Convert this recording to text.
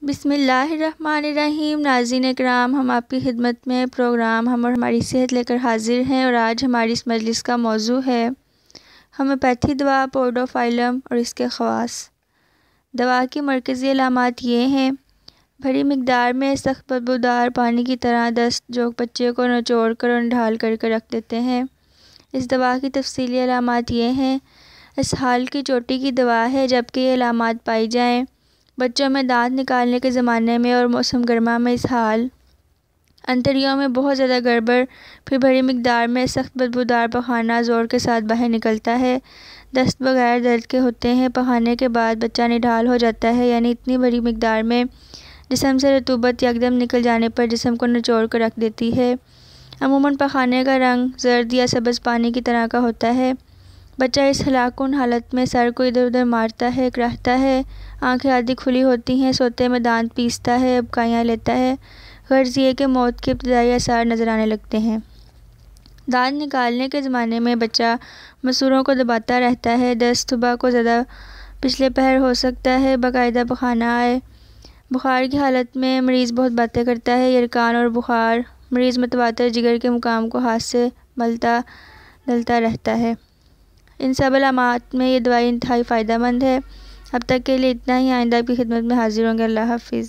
بسم اللہ الرحمن الرحیم۔ ناظرین اکرام، ہم آپ کی خدمت میں پروگرام ہم اور ہماری صحت لے کر حاضر ہیں، اور آج ہماری اس مجلس کا موضوع ہے ہومیوپیتھی دوا پوڈوفائلم اور اس کے خواص۔ دوا کی مرکزی علامات یہ ہیں: بڑی مقدار میں سخت بدبودار پانی کی طرح دست جو بچے کو نچوڑ کر اور نڈھال کر کے رکھ دیتے ہیں۔ اس دوا کی تفصیلی علامات یہ ہیں: اسہال کی چوٹی کی دوا ہے جبکہ یہ علامات پائی جائیں: بچوں میں دانت نکالنے کے زمانے میں اور موسم گرما میں اسہال، انتڑیوں میں بہت زیادہ گڑبڑ، پھر بڑی مقدار میں سخت بدبودار پخانہ زور کے ساتھ باہر نکلتا ہے، دست بغیر درد کے ہوتے ہیں، پخانے کے بعد بچہ نڈھال ہو جاتا ہے، یعنی اتنی بڑی مقدار میں جسم سے رطوبت یکدم نکل جانے پر جسم کو نچوڑ کر رکھ دیتی ہے۔ عموماً پخانے کا رنگ زرد یا سبز پانی کی طرح کا ہوتا ہے۔ بچہ اس ہلاک کن حالت میں سر کو ادھر ادھر مارتا ہے، کراہتا ہے، آنکھیں آدھی کھلی ہوتی ہیں، سوتے میں دانت پیستا ہے، ابکائیاں لیتا ہے۔ غرض یہ کہ موت کے ابتدائی آثار نظر آنے لگتے ہیں۔ دانت نکالنے کے زمانے میں بچہ مسوڑوں کو دباتا رہتا ہے، دست صبح کو زیادہ پچھلے پہر ہو سکتا ہے، باقاعدہ پخانہ آئے۔ بخار کی حالت میں مریض بہت باتیں کرتا ہے، یرقان اور بخار، مریض متواتر جگر کے مقام کو ہاتھ سے ملتا دلتا رہتا ہے۔ ان سب علامات میں یہ دوائی انتہائی فائدہ مند ہے۔ اب تک کے لیے اتنا ہی، آئندہ آپ کی خدمت میں حاضر ہوں گے۔ اللہ حافظ۔